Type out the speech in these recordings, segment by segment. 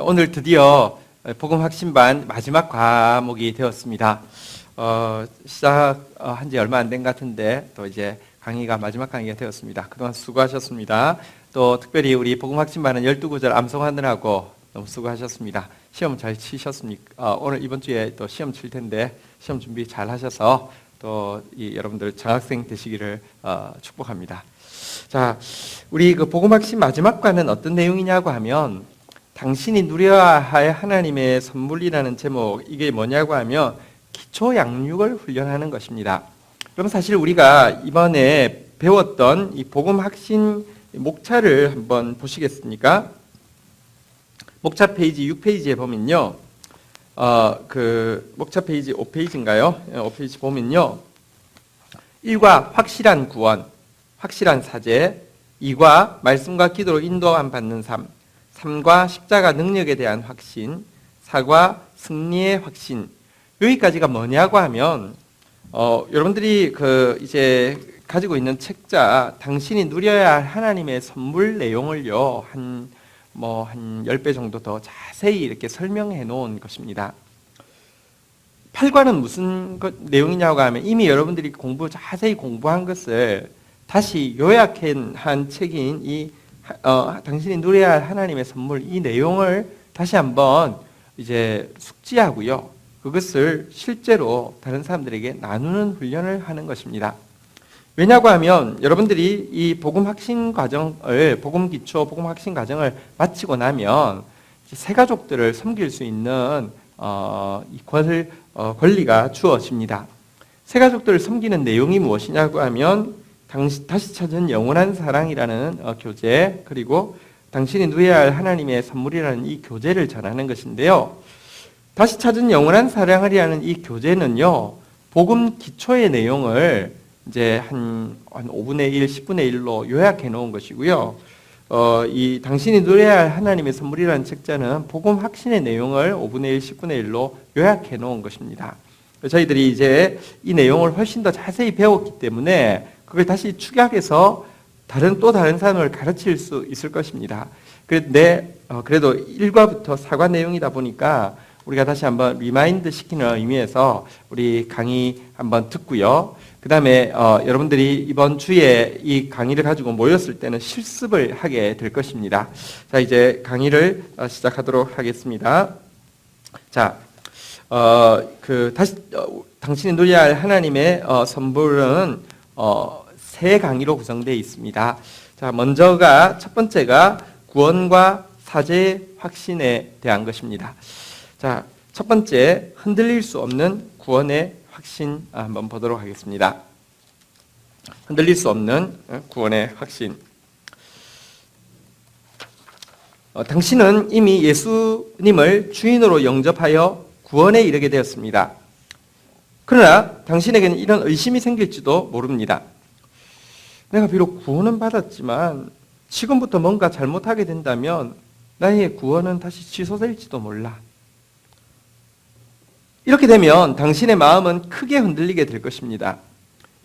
오늘 드디어 복음 확신반 마지막 과목이 되었습니다. 시작한 지 얼마 안 된 것 같은데 또 이제 강의가 마지막 강의가 되었습니다. 그동안 수고하셨습니다. 또 특별히 우리 복음 확신반은 12구절 암송하느라고 너무 수고하셨습니다. 시험 잘 치셨습니까? 오늘 이번 주에 또 시험 칠 텐데 시험 준비 잘 하셔서 또 여러분들 장학생 되시기를 축복합니다. 자, 우리 그 복음 확신 마지막 과는 어떤 내용이냐고 하면 당신이 누려야 할 하나님의 선물이라는 제목, 이게 뭐냐고 하면 기초 양육을 훈련하는 것입니다. 그럼 사실 우리가 이번에 배웠던 이 복음 확신 목차를 한번 보시겠습니까? 목차 페이지 6페이지에 보면요. 목차 페이지 5페이지인가요? 5페이지 보면요. 1과 확실한 구원, 확실한 사죄, 2과 말씀과 기도로 인도함 받는 삶, 3과 십자가 능력에 대한 확신, 4과 승리의 확신. 여기까지가 뭐냐고 하면 여러분들이 이제 가지고 있는 책자 당신이 누려야 할 하나님의 선물 내용을요 한 10배 정도 더 자세히 이렇게 설명해 놓은 것입니다. 8과는 무슨 내용이냐고 하면 이미 여러분들이 자세히 공부한 것을 다시 요약한 책인 이 당신이 누려야 할 하나님의 선물, 이 내용을 다시 한번 이제 숙지하고요. 그것을 실제로 다른 사람들에게 나누는 훈련을 하는 것입니다. 왜냐고 하면 여러분들이 이 복음 확신 과정을, 복음 기초, 복음 확신 과정을 마치고 나면 새 가족들을 섬길 수 있는 권리가 주어집니다. 새 가족들을 섬기는 내용이 무엇이냐고 하면 다시 찾은 영원한 사랑이라는 교재, 그리고 당신이 누려야 할 하나님의 선물이라는 이 교재를 전하는 것인데요. 다시 찾은 영원한 사랑이라는 이 교재는요, 복음 기초의 내용을 이제 한 5분의 1, 10분의 1로 요약해 놓은 것이고요. 이 당신이 누려야 할 하나님의 선물이라는 책자는 복음 확신의 내용을 5분의 1, 10분의 1로 요약해 놓은 것입니다. 저희들이 이제 이 내용을 훨씬 더 자세히 배웠기 때문에 그걸 다시 축약해서 또 다른 사람을 가르칠 수 있을 것입니다. 그래도 1과부터 4과 내용이다 보니까 우리가 다시 한번 리마인드 시키는 의미에서 우리 강의 한번 듣고요. 그 다음에 여러분들이 이번 주에 이 강의를 가지고 모였을 때는 실습을 하게 될 것입니다. 자, 이제 강의를 시작하도록 하겠습니다. 자, 당신이 누려야 할 하나님의 선물은 세 강의로 구성되어 있습니다. 자, 첫 번째가 구원과 사죄의 확신에 대한 것입니다. 자, 첫 번째, 흔들릴 수 없는 구원의 확신 한번 보도록 하겠습니다. 흔들릴 수 없는 구원의 확신. 당신은 이미 예수님을 주인으로 영접하여 구원에 이르게 되었습니다. 그러나 당신에게는 이런 의심이 생길지도 모릅니다. 내가 비록 구원은 받았지만 지금부터 뭔가 잘못하게 된다면 나의 구원은 다시 취소될지도 몰라. 이렇게 되면 당신의 마음은 크게 흔들리게 될 것입니다.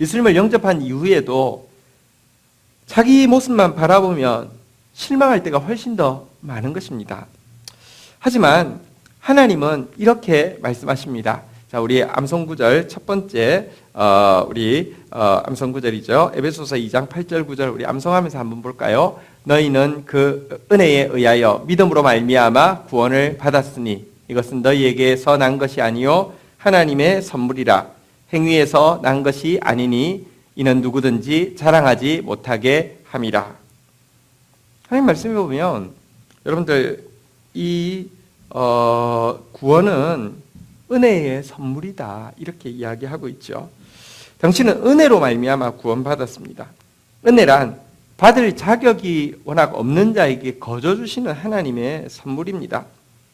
예수님을 영접한 이후에도 자기 모습만 바라보면 실망할 때가 훨씬 더 많은 것입니다. 하지만 하나님은 이렇게 말씀하십니다. 자, 우리 암송구절 첫 번째 암송구절이죠. 에베소서 2장 8절 9절 우리 암송하면서 한번 볼까요? 너희는 그 은혜에 의하여 믿음으로 말미암아 구원을 받았으니 이것은 너희에게서 난 것이 아니요 하나님의 선물이라. 행위에서 난 것이 아니니 이는 누구든지 자랑하지 못하게 함이라. 하나님 말씀해 보면 여러분들 이 구원은 은혜의 선물이다 이렇게 이야기하고 있죠. 당신은 은혜로 말미암아 구원받았습니다. 은혜란 받을 자격이 워낙 없는 자에게 거저 주시는 하나님의 선물입니다.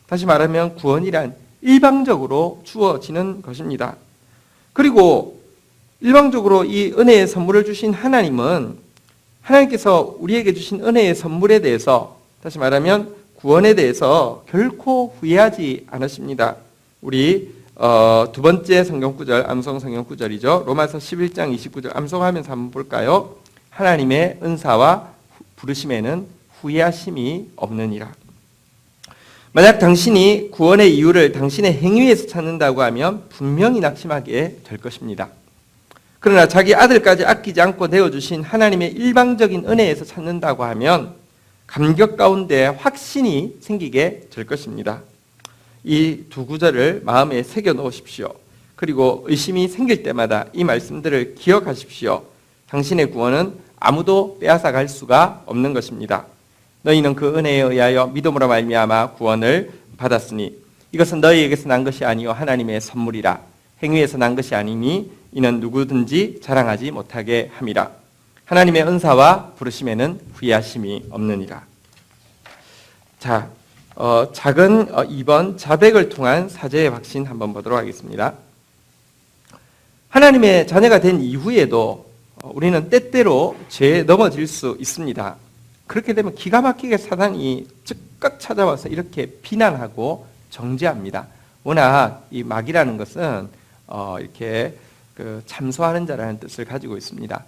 다시 말하면 구원이란 일방적으로 주어지는 것입니다. 그리고 일방적으로 이 은혜의 선물을 주신 하나님은 하나님께서 우리에게 주신 은혜의 선물에 대해서, 다시 말하면 구원에 대해서 결코 후회하지 않으십니다. 우리 두 번째 성경구절, 암송 성경구절이죠. 로마서 11장 29절 암송하면서 한번 볼까요? 하나님의 은사와 부르심에는 후회하심이 없느니라. 만약 당신이 구원의 이유를 당신의 행위에서 찾는다고 하면 분명히 낙심하게 될 것입니다. 그러나 자기 아들까지 아끼지 않고 내어주신 하나님의 일방적인 은혜에서 찾는다고 하면 감격 가운데 확신이 생기게 될 것입니다. 이 두 구절을 마음에 새겨 놓으십시오. 그리고 의심이 생길 때마다 이 말씀들을 기억하십시오. 당신의 구원은 아무도 빼앗아 갈 수가 없는 것입니다. 너희는 그 은혜에 의하여 믿음으로 말미암아 구원을 받았으니 이것은 너희에게서 난 것이 아니요 하나님의 선물이라. 행위에서 난 것이 아니니 이는 누구든지 자랑하지 못하게 함이라. 하나님의 은사와 부르심에는 후회하심이 없느니라. 자, 작은 2번 자백을 통한 사죄의 확신 한번 보도록 하겠습니다. 하나님의 자녀가 된 이후에도 우리는 때때로 죄에 넘어질 수 있습니다. 그렇게 되면 기가 막히게 사단이 즉각 찾아와서 이렇게 비난하고 정죄합니다. 워낙 이 마귀라는 것은 이렇게 참소하는 자라는 뜻을 가지고 있습니다.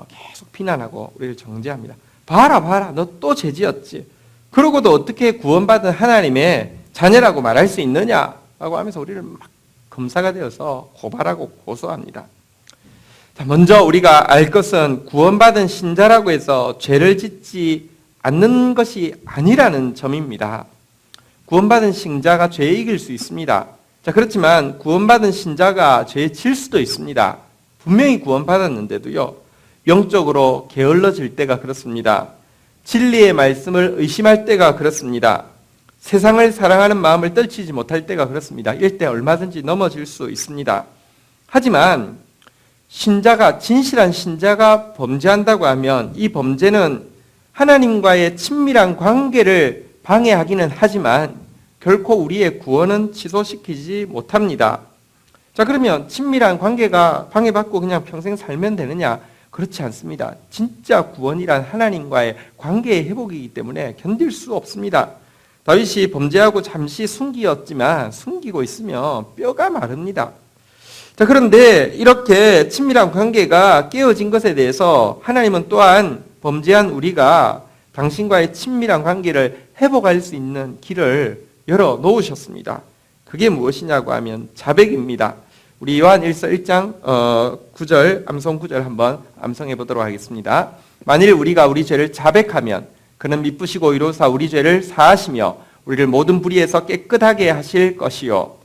계속 비난하고 우리를 정죄합니다. 봐라, 너 또 죄지었지. 그러고도 어떻게 구원받은 하나님의 자녀라고 말할 수 있느냐라고 하면서 우리를 막 검사가 되어서 고발하고 고소합니다. 자, 먼저 우리가 알 것은 구원받은 신자라고 해서 죄를 짓지 않는 것이 아니라는 점입니다. 구원받은 신자가 죄에 이길 수 있습니다. 자, 그렇지만 구원받은 신자가 죄에 질 수도 있습니다. 분명히 구원받았는데도요, 영적으로 게을러질 때가 그렇습니다. 진리의 말씀을 의심할 때가 그렇습니다. 세상을 사랑하는 마음을 떨치지 못할 때가 그렇습니다. 이럴 때 얼마든지 넘어질 수 있습니다. 하지만 진실한 신자가 범죄한다고 하면 이 범죄는 하나님과의 친밀한 관계를 방해하기는 하지만 결코 우리의 구원은 취소시키지 못합니다. 자, 그러면 친밀한 관계가 방해받고 그냥 평생 살면 되느냐? 그렇지 않습니다. 진짜 구원이란 하나님과의 관계의 회복이기 때문에 견딜 수 없습니다. 다윗이 범죄하고 잠시 숨기었지만 숨기고 있으면 뼈가 마릅니다. 자, 그런데 이렇게 친밀한 관계가 깨어진 것에 대해서 하나님은 또한 범죄한 우리가 당신과의 친밀한 관계를 회복할 수 있는 길을 열어 놓으셨습니다. 그게 무엇이냐고 하면 자백입니다. 우리 요한일서 1장 9절 암송 9절 한번 암송해 보도록 하겠습니다. 만일 우리가 우리 죄를 자백하면 그는 미쁘시고 이로사 우리 죄를 사하시며 우리를 모든 불의에서 깨끗하게 하실 것이요.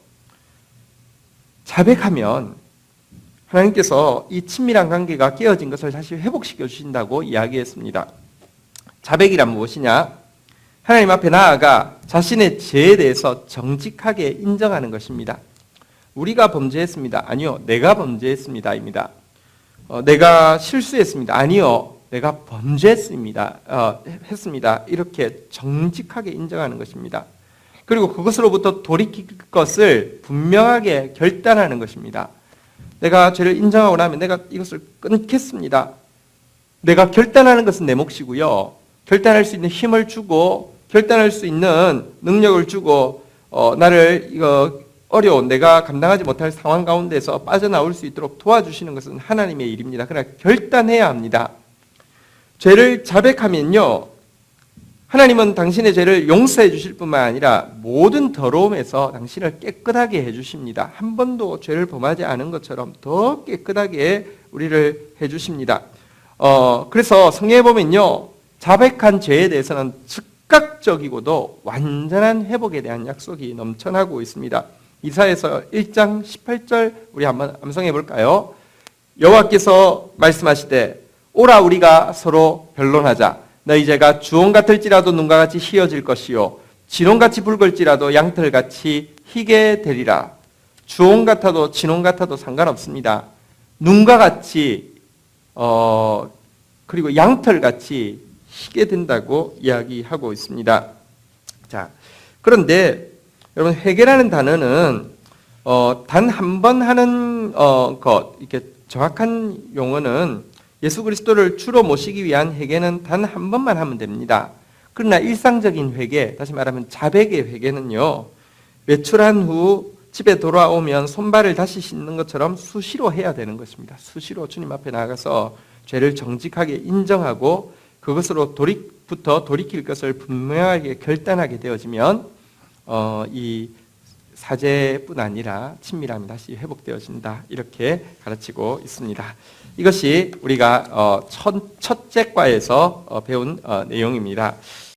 자백하면 하나님께서 이 친밀한 관계가 깨어진 것을 다시 회복시켜 주신다고 이야기했습니다. 자백이란 무엇이냐? 하나님 앞에 나아가 자신의 죄에 대해서 정직하게 인정하는 것입니다. 우리가 범죄했습니다. 아니요, 내가 범죄했습니다입니다. 내가 실수했습니다. 아니요, 내가 범죄했습니다. 했습니다. 이렇게 정직하게 인정하는 것입니다. 그리고 그것으로부터 돌이킬 것을 분명하게 결단하는 것입니다. 내가 죄를 인정하고 나면 내가 이것을 끊겠습니다. 내가 결단하는 것은 내 몫이고요. 결단할 수 있는 힘을 주고 결단할 수 있는 능력을 주고 나를 어려운 내가 감당하지 못할 상황 가운데서 빠져나올 수 있도록 도와주시는 것은 하나님의 일입니다. 그러나 결단해야 합니다. 죄를 자백하면요, 하나님은 당신의 죄를 용서해 주실 뿐만 아니라 모든 더러움에서 당신을 깨끗하게 해주십니다. 한 번도 죄를 범하지 않은 것처럼 더 깨끗하게 우리를 해주십니다. 그래서 성경에 보면요, 자백한 죄에 대해서는 즉각적이고도 완전한 회복에 대한 약속이 넘쳐나고 있습니다. 이사야서 1장 18절 우리 한번 암송해 볼까요? 여호와께서 말씀하시되 오라 우리가 서로 변론하자. 너희 죄가 주홍 같을지라도 눈과 같이 희어질 것이요 진홍같이 붉을지라도 양털같이 희게 되리라. 주홍 같아도 진홍 같아도 상관없습니다. 눈과 같이 그리고 양털같이 희게 된다고 이야기하고 있습니다. 자, 그런데 여러분, 회개라는 단어는 단 한 번 하는 것, 이렇게 정확한 용어는 예수 그리스도를 주로 모시기 위한 회개는 단 한 번만 하면 됩니다. 그러나 일상적인 회개, 다시 말하면 자백의 회개는요, 외출한 후 집에 돌아오면 손발을 다시 씻는 것처럼 수시로 해야 되는 것입니다. 수시로 주님 앞에 나가서 죄를 정직하게 인정하고 그것으로부터 돌이킬 것을 분명하게 결단하게 되어지면 이 사제뿐 아니라 친밀함이 다시 회복되어진다. 이렇게 가르치고 있습니다. 이것이 우리가 첫째 과에서 배운 내용입니다.